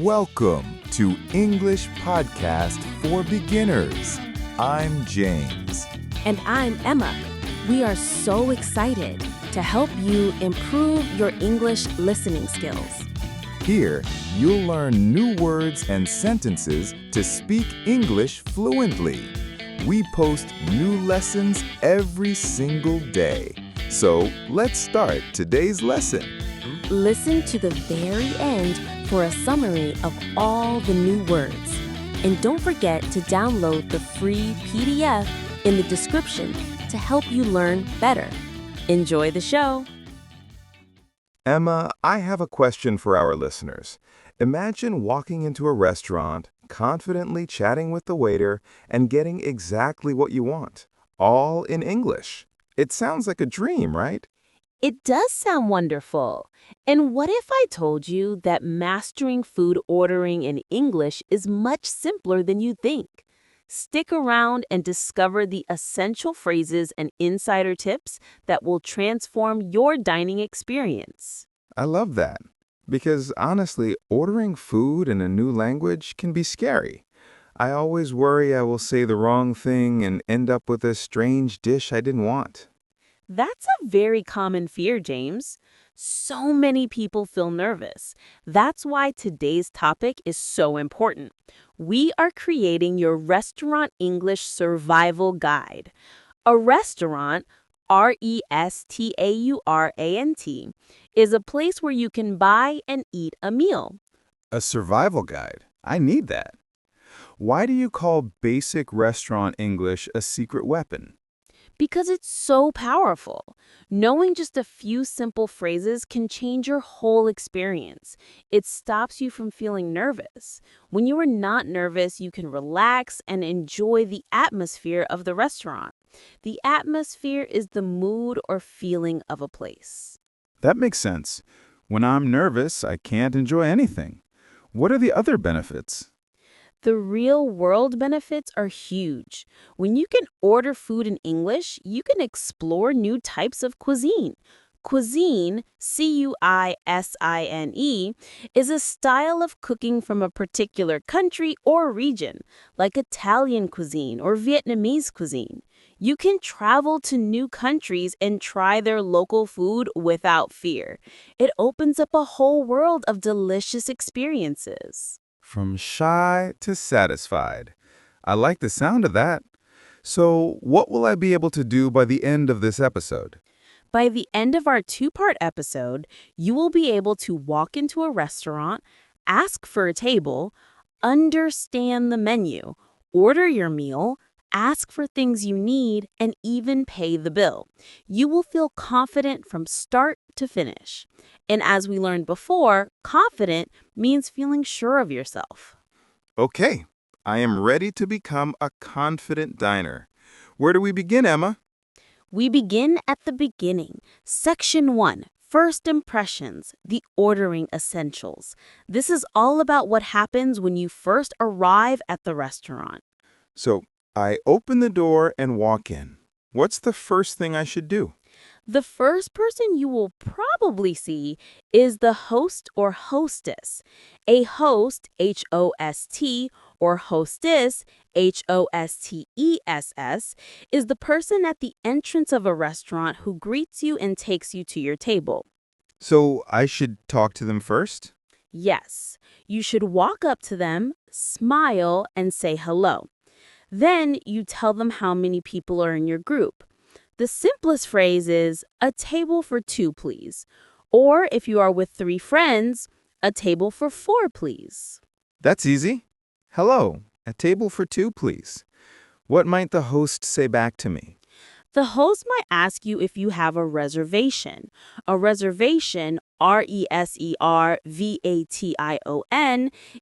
Welcome to English Podcast for Beginners. I'm James. And I'm Emma. We are so excited to help you improve your English listening skills. Here, you'll learn new words and sentences to speak English fluently. We post new lessons every single day. So let's start today's lesson. Listen to the very end for a summary of all the new words. And don't forget to download the free PDF in the description to help you learn better. Enjoy the show. Emma, I have a question for our listeners. Imagine walking into a restaurant, confidently chatting with the waiter, and getting exactly what you want, all in English. It sounds like a dream, right? It does sound wonderful. And what if I told you that mastering food ordering in English is much simpler than you think? Stick around and discover the essential phrases and insider tips that will transform your dining experience. I love that. Because honestly, ordering food in a new language can be scary. I always worry I will say the wrong thing and end up with a strange dish I didn't want. That's a very common fear, James. So many people feel nervous. That's why today's topic is so important. We are creating your restaurant English survival guide. A restaurant, restaurant, is a place where you can buy and eat a meal. A survival guide. I need that. Why do you call basic restaurant English a secret weapon? Because it's so powerful. Knowing just a few simple phrases can change your whole experience. It stops you from feeling nervous. When you are not nervous, you can relax and enjoy the atmosphere of the restaurant. The atmosphere is the mood or feeling of a place. That makes sense. When I'm nervous, I can't enjoy anything. What are the other benefits? The real-world benefits are huge. When you can order food in English, you can explore new types of cuisine. Cuisine, C-U-I-S-I-N-E, is a style of cooking from a particular country or region, like Italian cuisine or Vietnamese cuisine. You can travel to new countries and try their local food without fear. It opens up a whole world of delicious experiences. From shy to satisfied. I like the sound of that. So, what will I be able to do by the end of this episode? By the end of our two-part episode, you will be able to walk into a restaurant, ask for a table, understand the menu, order your meal, ask for things you need, and even pay the bill. You will feel confident from start to finish. And as we learned before, confident means feeling sure of yourself. Okay, I am ready to become a confident diner. Where do we begin, Emma? We begin at the beginning. Section 1, First Impressions, the ordering essentials. This is all about what happens when you first arrive at the restaurant. So, I open the door and walk in. What's the first thing I should do? The first person you will probably see is the host or hostess. A host, H-O-S-T, or hostess, H-O-S-T-E-S-S, is the person at the entrance of a restaurant who greets you and takes you to your table. So, I should talk to them first? Yes, you should walk up to them, smile, and say hello. Then you tell them how many people are in your group. The simplest phrase is, a table for 2, please. Or if you are with 3 friends, a table for 4, please. That's easy. Hello, a table for 2, please. What might the host say back to me? The host might ask you if you have a reservation. A reservation, R-E-S-E-R-V-A-T-I-O-N,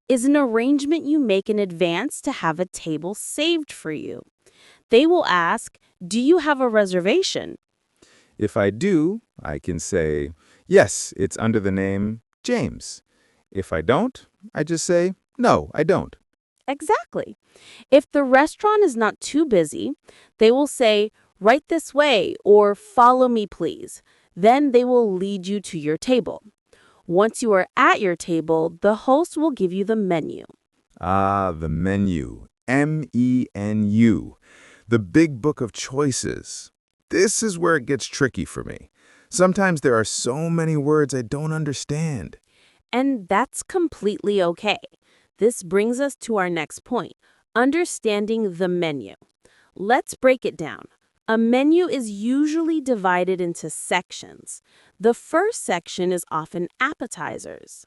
is an arrangement you make in advance to have a table saved for you. They will ask, do you have a reservation? If I do, I can say, yes, it's under the name James. If I don't, I just say, no, I don't. Exactly. If the restaurant is not too busy, they will say, right this way or follow me, please. Then they will lead you to your table. Once you are at your table, the host will give you the menu. Ah, the menu. M-E-N-U. The big book of choices. This is where it gets tricky for me. Sometimes there are so many words I don't understand. And that's completely okay. This brings us to our next point, understanding the menu. Let's break it down. A menu is usually divided into sections. The first section is often appetizers.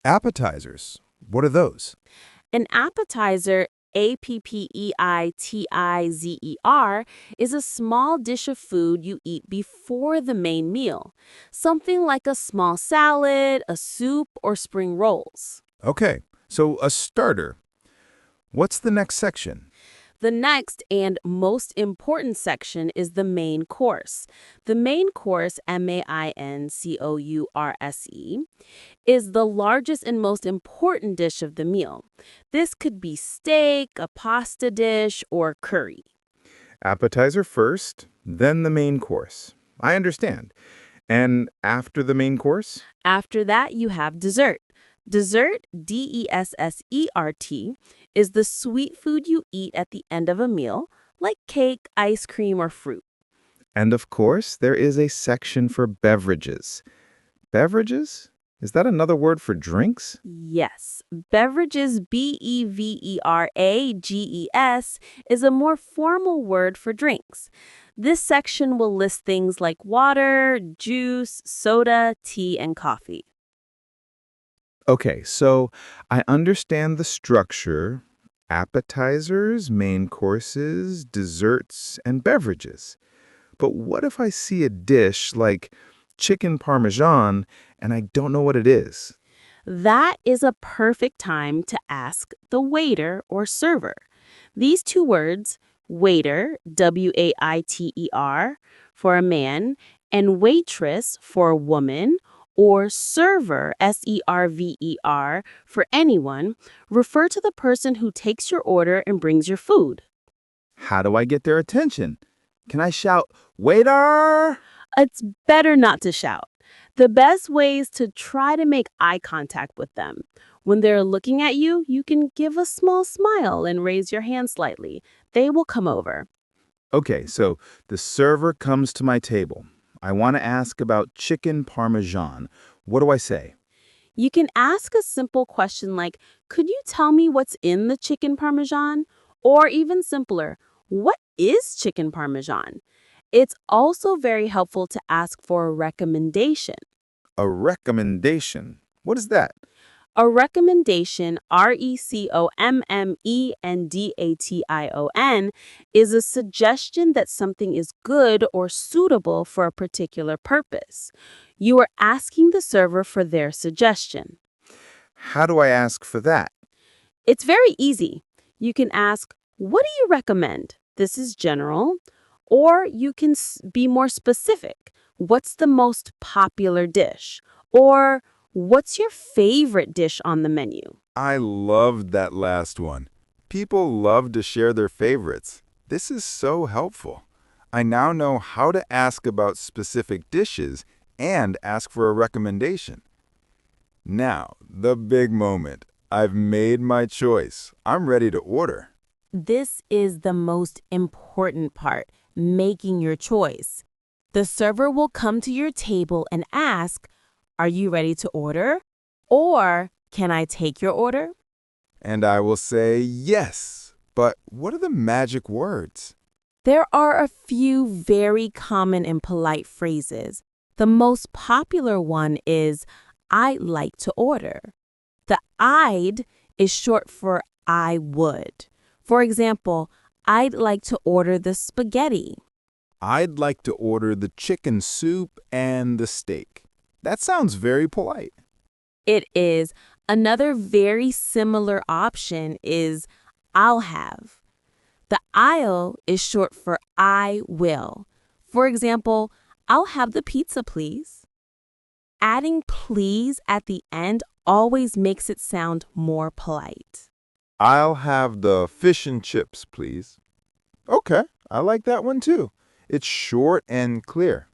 Appetizers. What are those? An appetizer, appetizer, is a small dish of food you eat before the main meal. Something like a small salad, a soup, or spring rolls. Okay, so a starter. What's the next section? The next and most important section is the main course. The main course, MAINCOURSE, is the largest and most important dish of the meal. This could be steak, a pasta dish, or curry. Appetizer first, then the main course. I understand. And after the main course? After that, you have dessert. Dessert, DESSERT, is the sweet food you eat at the end of a meal, like cake, ice cream, or fruit. And of course, there is a section for beverages. Beverages? Is that another word for drinks? Yes, beverages, BEVERAGES, is a more formal word for drinks. This section will list things like water, juice, soda, tea, and coffee. Okay, so I understand the structure: appetizers, main courses, desserts, and beverages. But what if I see a dish like chicken parmesan and I don't know what it is? That is a perfect time to ask the waiter or server. These two words, waiter, WAITER, for a man, and waitress for a woman, or server, SERVER, for anyone, refer to the person who takes your order and brings your food. How do I get their attention? Can I shout, "Waiter"? It's better not to shout. The best way is to try to make eye contact with them. When they're looking at you, you can give a small smile and raise your hand slightly. They will come over. Okay, so the server comes to my table. I want to ask about chicken parmesan. What do I say? You can ask a simple question like, could you tell me what's in the chicken parmesan? Or even simpler, what is chicken parmesan? It's also very helpful to ask for a recommendation. A recommendation. What is that? A recommendation, RECOMMENDATION, is a suggestion that something is good or suitable for a particular purpose. You are asking the server for their suggestion. How do I ask for that? It's very easy. You can ask, what do you recommend? This is general. Or you can be more specific. What's the most popular dish? Or what's your favorite dish on the menu? I loved that last one. People love to share their favorites. This is so helpful. I now know how to ask about specific dishes and ask for a recommendation. Now, the big moment. I've made my choice. I'm ready to order. This is the most important part, making your choice. The server will come to your table and ask, are you ready to order? Or, can I take your order? And I will say yes. But what are the magic words? There are a few very common and polite phrases. The most popular one is, I'd like to order. The I'd is short for I would. For example, I'd like to order the spaghetti. I'd like to order the chicken soup and the steak. That sounds very polite. It is. Another very similar option is I'll have. The I'll is short for I will. For example, I'll have the pizza, please. Adding please at the end always makes it sound more polite. I'll have the fish and chips, please. Okay, I like that one too. It's short and clear.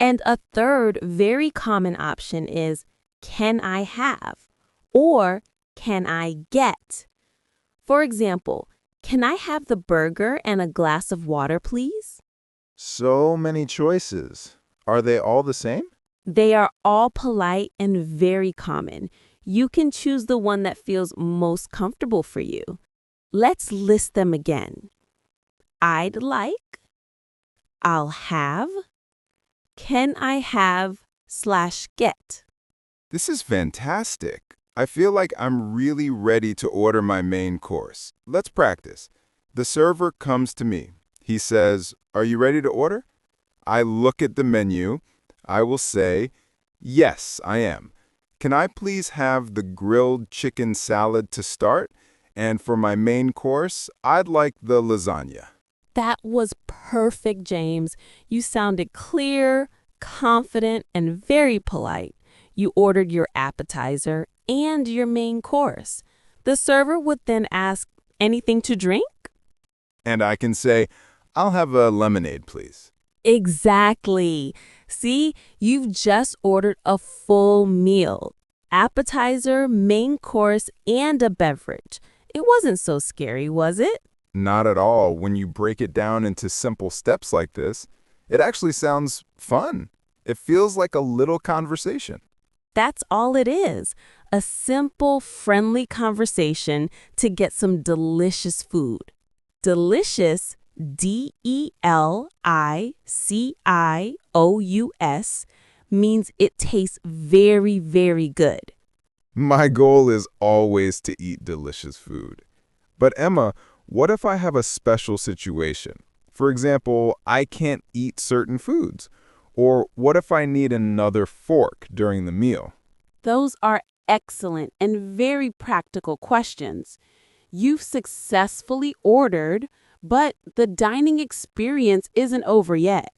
And a third very common option is can I have? Or can I get? For example, can I have the burger and a glass of water, please? So many choices. Are they all the same? They are all polite and very common. You can choose the one that feels most comfortable for you. Let's list them again. I'd like, I'll have, can I have/get. This is fantastic. I feel like I'm really ready to order my main course. Let's practice. The server comes to me. He says, "Are you ready to order?" I look at the menu. I will say, "Yes, I am. Can I please have the grilled chicken salad to start? And for my main course, I'd like the lasagna." That was perfect, James. You sounded clear, confident, and very polite. You ordered your appetizer and your main course. The server would then ask, anything to drink? And I can say, "I'll have a lemonade, please." Exactly. See, you've just ordered a full meal. Appetizer, main course, and a beverage. It wasn't so scary, was it? Not at all. When you break it down into simple steps like this, it actually sounds fun. It feels like a little conversation. That's all it is. A simple, friendly conversation to get some delicious food. Delicious, DELICIOUS, means it tastes very, very good. My goal is always to eat delicious food. But Emma, what if I have a special situation? For example, I can't eat certain foods. Or what if I need another fork during the meal? Those are excellent and very practical questions. You've successfully ordered, but the dining experience isn't over yet.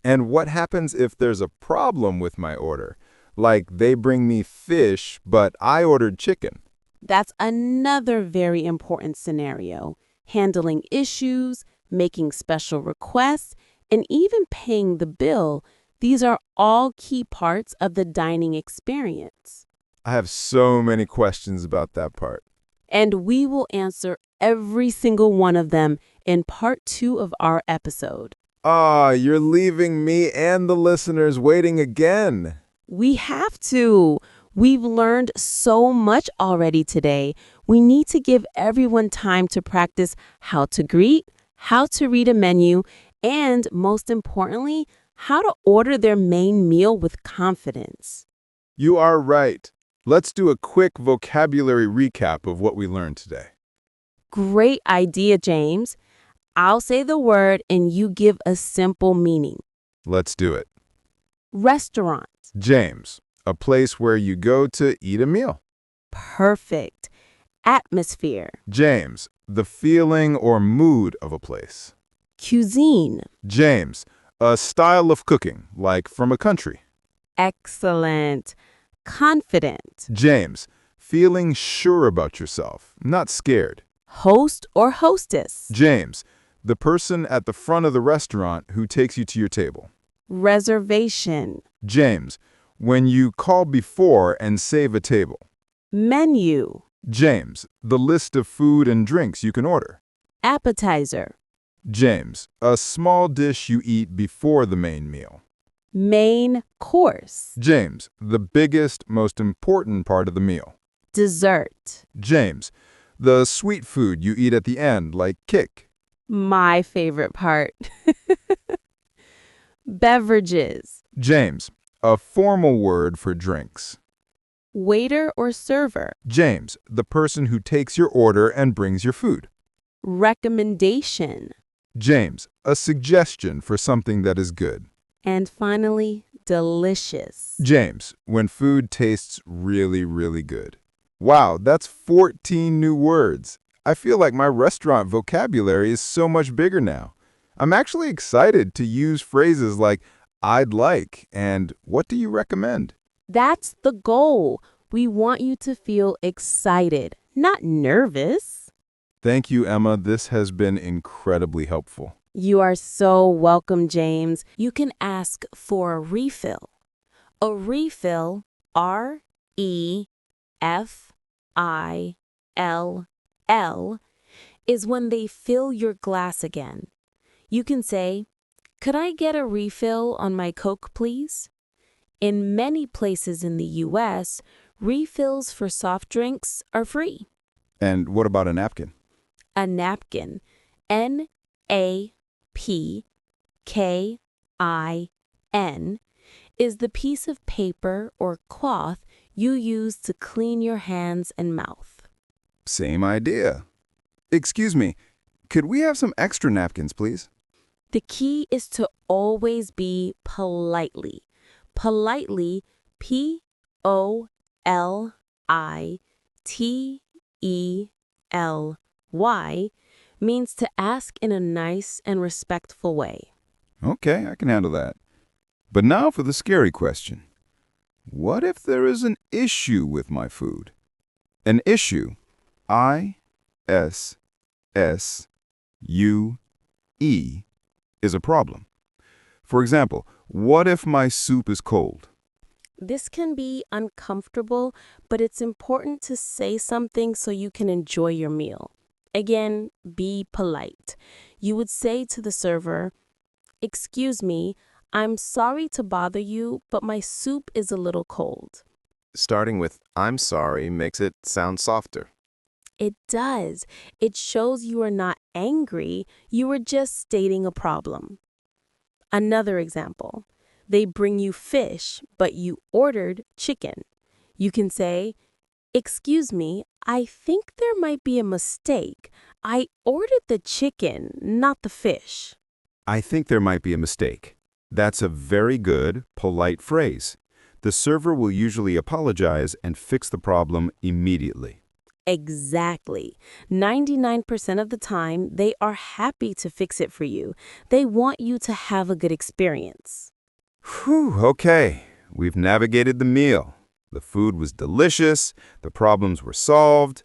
And what happens if there's a problem with my order? Like they bring me fish, but I ordered chicken. That's another very important scenario. Handling issues, making special requests, and even paying the bill, these are all key parts of the dining experience. I have so many questions about that part. And we will answer every single one of them in part 2 of our episode. You're leaving me and the listeners waiting again. We have to. We've learned so much already today. We need to give everyone time to practice how to greet, how to read a menu, and most importantly, how to order their main meal with confidence. You are right. Let's do a quick vocabulary recap of what we learned today. Great idea, James. I'll say the word and you give a simple meaning. Let's do it. Restaurant. James, a place where you go to eat a meal. Perfect. Atmosphere. James, the feeling or mood of a place. Cuisine. James, a style of cooking, like from a country. Excellent. Confident. James, feeling sure about yourself, not scared. Host or hostess. James, the person at the front of the restaurant who takes you to your table. Reservation. James, when you call before and save a table. Menu. James, the list of food and drinks you can order. Appetizer. James, a small dish you eat before the main meal. Main course. James, the biggest, most important part of the meal. Dessert. James, the sweet food you eat at the end, like cake. My favorite part. Beverages. James, a formal word for drinks. Waiter or server. James, the person who takes your order and brings your food. Recommendation. James, a suggestion for something that is good. And finally, delicious. James, when food tastes really, really good. Wow, that's 14 new words. I feel like my restaurant vocabulary is so much bigger now. I'm actually excited to use phrases like, "I'd like," and "What do you recommend?" That's the goal. We want you to feel excited, not nervous. Thank you, Emma. This has been incredibly helpful. You are so welcome, James. You can ask for a refill. A refill, is when they fill your glass again. You can say, "Could I get a refill on my Coke, please?" In many places in the U.S., refills for soft drinks are free. And what about a napkin? A napkin, N-A-P-K-I-N, is the piece of paper or cloth you use to clean your hands and mouth. Same idea. Excuse me, could we have some extra napkins, please? The key is to always be politely. Politely, P-O-L-I-T-E-L-Y, means to ask in a nice and respectful way. Okay, I can handle that. But now for the scary question. What if there is an issue with my food? An issue, I-S-S-U-E, is a problem. For example, what if my soup is cold? This can be uncomfortable, but it's important to say something so you can enjoy your meal. Again, be polite. You would say to the server, "Excuse me, I'm sorry to bother you, but my soup is a little cold." Starting with "I'm sorry" makes it sound softer. It does. It shows you are not angry, you are just stating a problem. Another example. They bring you fish, but you ordered chicken. You can say, "Excuse me, I think there might be a mistake. I ordered the chicken, not the fish." I think there might be a mistake. That's a very good, polite phrase. The server will usually apologize and fix the problem immediately. Exactly. 99% of the time, they are happy to fix it for you. They want you to have a good experience. Whew, okay. We've navigated the meal. The food was delicious, the problems were solved.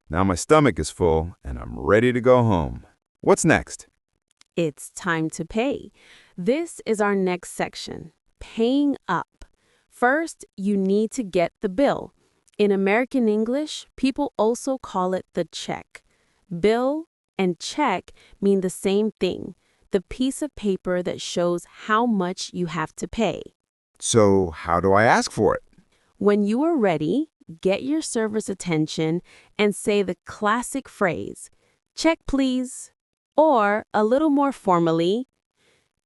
Now my stomach is full and I'm ready to go home. What's next? It's time to pay. This is our next section, paying up. First, you need to get the bill. In American English, people also call it the check. Bill and check mean the same thing, the piece of paper that shows how much you have to pay. So how do I ask for it? When you are ready, get your server's attention and say the classic phrase, "Check, please." Or, a little more formally,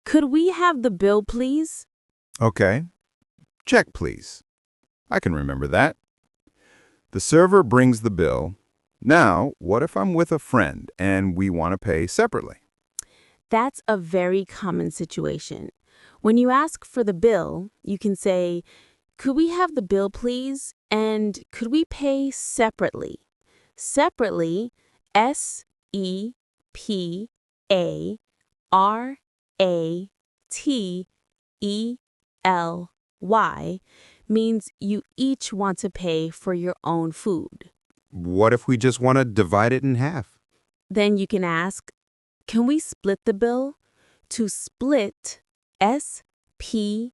"Could we have the bill, please?" Okay. Check, please. I can remember that. The server brings the bill. Now, what if I'm with a friend and we want to pay separately? That's a very common situation. When you ask for the bill, you can say, "Could we have the bill, please? And could we pay separately?" Separately, SEPARATELY, means you each want to pay for your own food. What if we just want to divide it in half? Then you can ask, "Can we split the bill?" To split, SPLIT,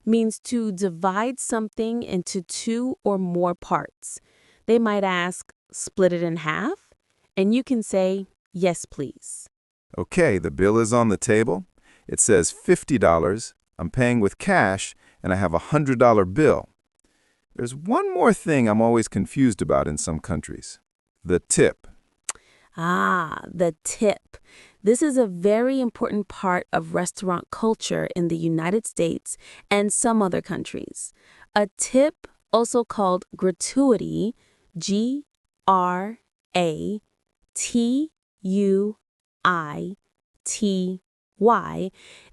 means to divide something into two or more parts. They might ask, "Split it in half?" And you can say, "Yes, please." Okay, the bill is on the table. It says $50. I'm paying with cash, and I have a $100 bill. There's one more thing I'm always confused about in some countries. The tip. The tip. This is a very important part of restaurant culture in the United States and some other countries. A tip, also called gratuity, GRATUITY,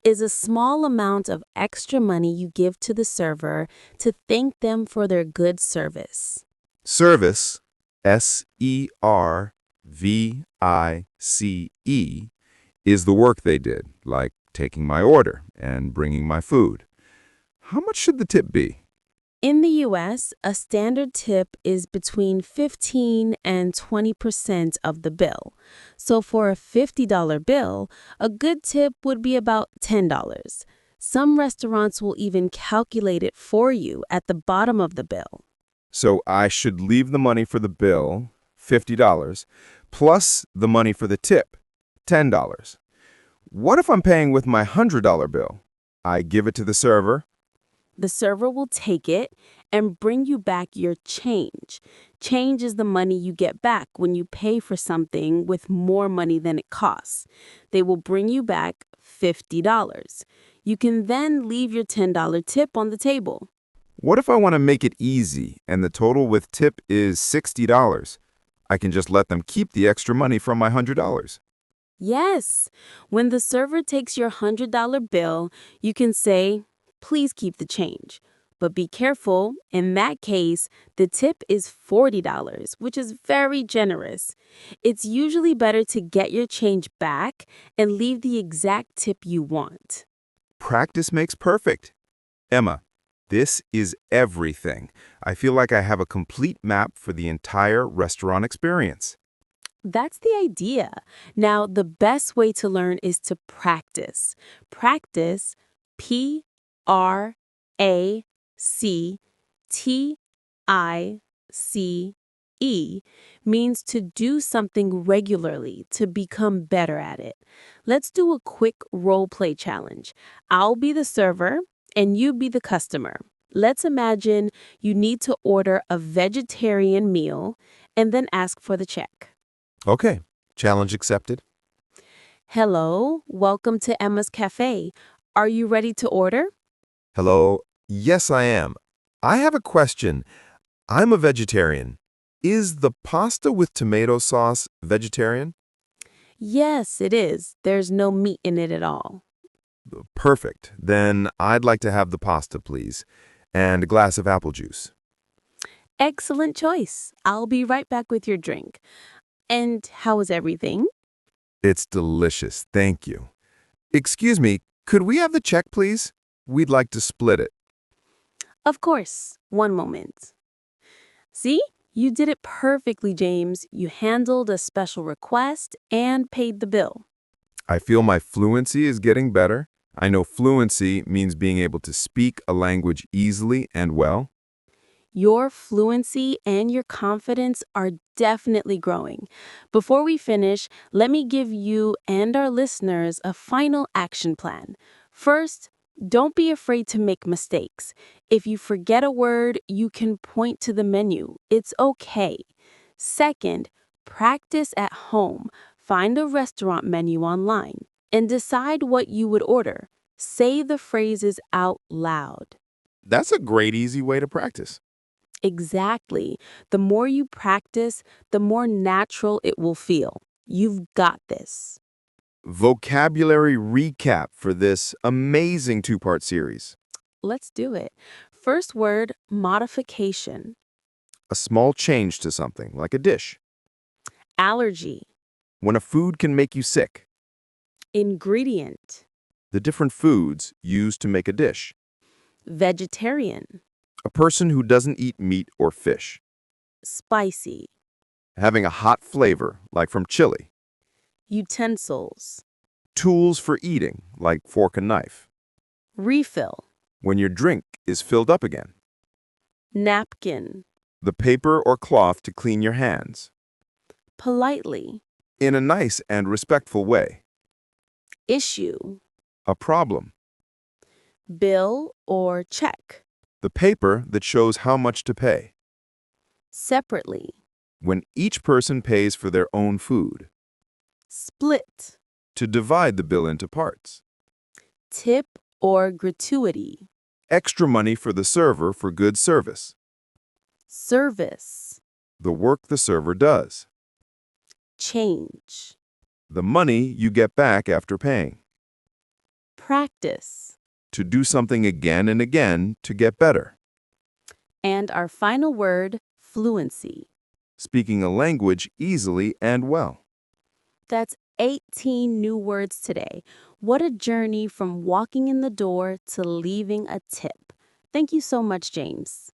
is a small amount of extra money you give to the server to thank them for their good service. Service, SERVICE, is the work they did, like taking my order and bringing my food. How much should the tip be? In the U.S., a standard tip is between 15 and 20% of the bill. So for a $50 bill, a good tip would be about $10. Some restaurants will even calculate it for you at the bottom of the bill. So I should leave the money for the bill, $50, plus the money for the tip, $10. What if I'm paying with my $100 bill? I give it to the server. The server will take it and bring you back your change. Change is the money you get back when you pay for something with more money than it costs. They will bring you back $50. You can then leave your $10 tip on the table. What if I want to make it easy and the total with tip is $60? I can just let them keep the extra money from my $100. Yes, when the server takes your $100 bill, you can say, "Please keep the change." But be careful, in that case, the tip is $40, which is very generous. It's usually better to get your change back and leave the exact tip you want. Practice makes perfect. Emma, this is everything. I feel like I have a complete map for the entire restaurant experience. That's the idea. Now, the best way to learn is to practice. Practice, Practice, means to do something regularly, to become better at it. Let's do a quick role play challenge. I'll be the server and you be the customer. Let's imagine you need to order a vegetarian meal and then ask for the check. Okay, challenge accepted. Hello, welcome to Emma's Cafe. Are you ready to order? Hello. Yes, I am. I have a question. I'm a vegetarian. Is the pasta with tomato sauce vegetarian? Yes, it is. There's no meat in it at all. Perfect. Then I'd like to have the pasta, please, and a glass of apple juice. Excellent choice. I'll be right back with your drink. And how is everything? It's delicious. Thank you. Excuse me, could we have the check, please? We'd like to split it. Of course. One moment. See? You did it perfectly, James. You handled a special request and paid the bill. I feel my fluency is getting better. I know fluency means being able to speak a language easily and well. Your fluency and your confidence are definitely growing. Before we finish, let me give you and our listeners a final action plan. First, don't be afraid to make mistakes. If you forget a word, you can point to the menu. It's okay. Second, practice at home. Find a restaurant menu online and decide what you would order. Say the phrases out loud. That's a great, easy way to practice. Exactly. The more you practice, the more natural it will feel. You've got this. Vocabulary recap for this amazing two-part series. Let's do it. First word, modification. A small change to something, like a dish. Allergy. When a food can make you sick. Ingredient. The different foods used to make a dish. Vegetarian. A person who doesn't eat meat or fish. Spicy. Having a hot flavor, like from chili. Utensils. Tools for eating, like fork and knife. Refill. When your drink is filled up again. Napkin. The paper or cloth to clean your hands. Politely. In a nice and respectful way. Issue. A problem. Bill or check. The paper that shows how much to pay. Separately. When each person pays for their own food. Split. To divide the bill into parts. Tip or gratuity. Extra money for the server for good service. Service. The work the server does. Change. The money you get back after paying. Practice. To do something again and again to get better. And our final word, fluency. Speaking a language easily and well. That's 18 new words today. What a journey from walking in the door to leaving a tip. Thank you so much, James.